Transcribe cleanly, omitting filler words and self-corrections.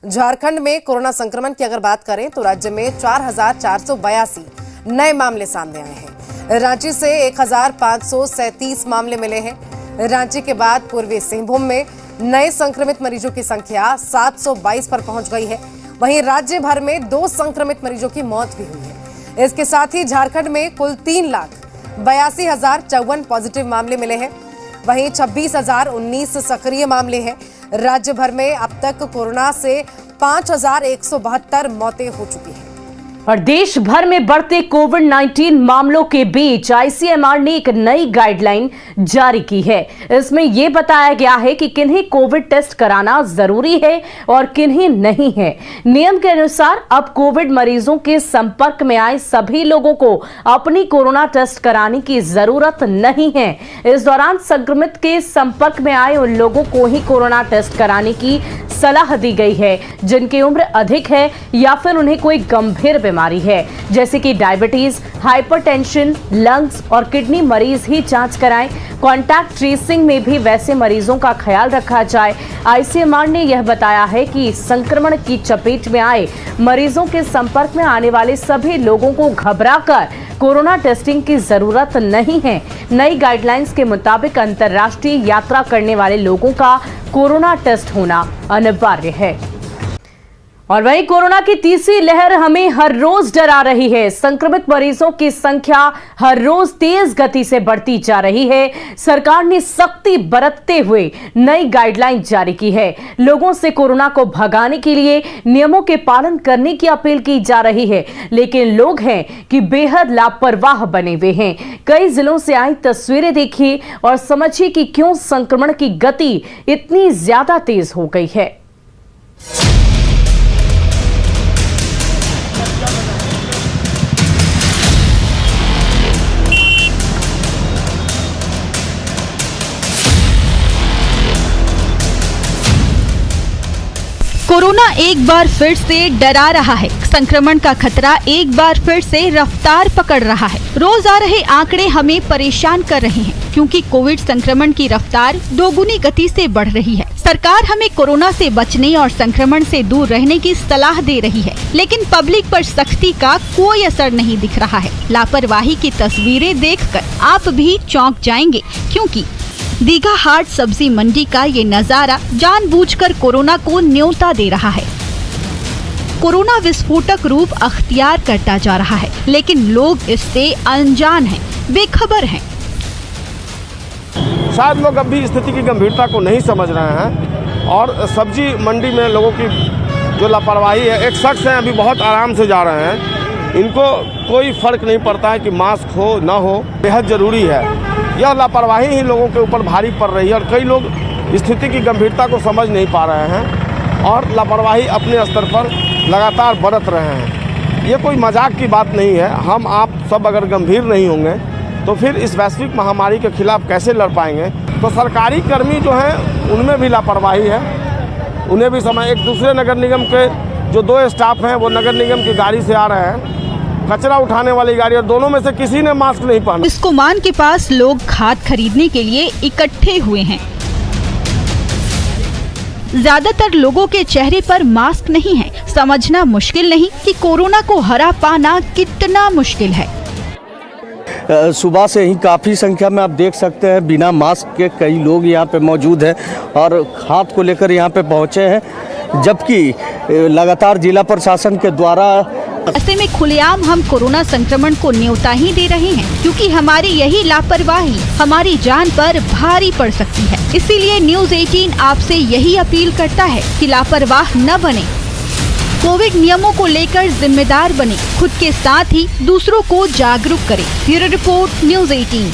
झारखंड में कोरोना संक्रमण की अगर बात करें तो राज्य में 4,482 नए मामले सामने आए हैं। रांची से 1,537 मामले मिले हैं। रांची के बाद पूर्वी सिंहभूम में नए संक्रमित मरीजों की संख्या 722 पर पहुंच गई है। वहीं राज्य भर में 2 संक्रमित मरीजों की मौत भी हुई है। इसके साथ ही झारखंड में कुल 3,82,054 पॉजिटिव मामले मिले हैं। वहीं 26,019 सक्रिय मामले हैं। राज्य भर में अब तक कोरोना से 5,172 मौतें हो चुकी हैं। और देश भर में बढ़ते कोविड-19 मामलों के बीच आईसीएमआर ने एक नई गाइडलाइन जारी की है। इसमें यह बताया गया है कि किन्हें कोविड टेस्ट कराना जरूरी है और किन्हें नहीं है। नियम के अनुसार अब कोविड मरीजों के संपर्क में आए सभी लोगों को अपनी कोरोना टेस्ट कराने की जरूरत नहीं है। इस दौरान संक्रमित के संपर्क में आए उन लोगों को ही कोरोना टेस्ट कराने की सलाह दी गई है जिनकी उम्र अधिक है या फिर उन्हें कोई गंभीर बीमारी है, जैसे कि डायबिटीज, हाइपरटेंशन, लंग्स और किडनी मरीज ही जांच कराएं। कॉन्टैक्ट ट्रेसिंग में भी वैसे मरीजों का ख्याल रखा जाए। आईसीएमआर ने यह बताया है कि संक्रमण की चपेट में आए मरीजों के संपर्क में आने वाले सभी लोगों को घबराकर कोरोना टेस्टिंग की जरूरत नहीं है। नई गाइडलाइंस के मुताबिक अंतर्राष्ट्रीय यात्रा करने वाले लोगों का कोरोना टेस्ट होना अनिवार्य है। और वहीं कोरोना की तीसरी लहर हमें हर रोज डरा रही है। संक्रमित मरीजों की संख्या हर रोज तेज गति से बढ़ती जा रही है। सरकार ने सख्ती बरतते हुए नई गाइडलाइन जारी की है। लोगों से कोरोना को भगाने के लिए नियमों के पालन करने की अपील की जा रही है, लेकिन लोग हैं कि बेहद लापरवाह बने हुए हैं। कई जिलों से आई तस्वीरें देखिए और समझिए कि क्यों संक्रमण की गति इतनी ज्यादा तेज हो गई है। कोरोना एक बार फिर से डरा रहा है। संक्रमण का खतरा एक बार फिर से रफ्तार पकड़ रहा है। रोज आ रहे आंकड़े हमें परेशान कर रहे हैं क्योंकि कोविड संक्रमण की रफ्तार दोगुनी गति से बढ़ रही है। सरकार हमें कोरोना से बचने और संक्रमण से दूर रहने की सलाह दे रही है, लेकिन पब्लिक पर सख्ती का कोई असर नहीं दिख रहा है। लापरवाही की तस्वीरें देखकर आप भी चौंक जाएंगे, क्योंकि दीघा हाट सब्जी मंडी का ये नजारा जानबूझकर कोरोना को न्योता दे रहा है। कोरोना विस्फोटक रूप अख्तियार करता जा रहा है, लेकिन लोग इससे अनजान हैं, बेखबर हैं। शायद लोग अभी स्थिति की गंभीरता को नहीं समझ रहे हैं और सब्जी मंडी में लोगों की जो लापरवाही है, एक शख्स हैं अभी बहुत आराम से जा रहे हैं, इनको कोई फर्क नहीं पड़ता है कि मास्क हो ना हो, बेहद ज़रूरी है। यह लापरवाही ही लोगों के ऊपर भारी पड़ रही है और कई लोग स्थिति की गंभीरता को समझ नहीं पा रहे हैं और लापरवाही अपने स्तर पर लगातार बरत रहे हैं। ये कोई मजाक की बात नहीं है। हम आप सब अगर गंभीर नहीं होंगे तो फिर इस वैश्विक महामारी के खिलाफ कैसे लड़ पाएंगे। तो सरकारी कर्मी जो हैं उनमें भी लापरवाही है। उन्हें भी समय, एक दूसरे नगर निगम के जो 2 स्टाफ हैं वो नगर निगम की गाड़ी से आ रहे हैं, कचरा उठाने वाली गाड़ी, और दोनों में से किसी ने मास्क नहीं पहना। बिस्कोमान के पास लोग खाद खरीदने के लिए इकट्ठे हुए हैं। ज्यादातर लोगों के चेहरे पर मास्क नहीं है। समझना मुश्किल नहीं कि कोरोना को हरा पाना कितना मुश्किल है। सुबह से ही काफ़ी संख्या में आप देख सकते हैं बिना मास्क के कई लोग यहाँ पे मौजूद हैं और खाद को लेकर यहाँ पे पहुँचे हैं, जबकि लगातार जिला प्रशासन के द्वारा ऐसे में खुलेआम हम कोरोना संक्रमण को न्योता ही दे रहे हैं, क्योंकि हमारी यही लापरवाही हमारी जान पर भारी पड़ सकती है। इसीलिए न्यूज़ 18 आपसे यही अपील करता है कि लापरवाह न बने, कोविड नियमों को लेकर जिम्मेदार बने, खुद के साथ ही दूसरों को जागरूक करें। Bureau report, news 18।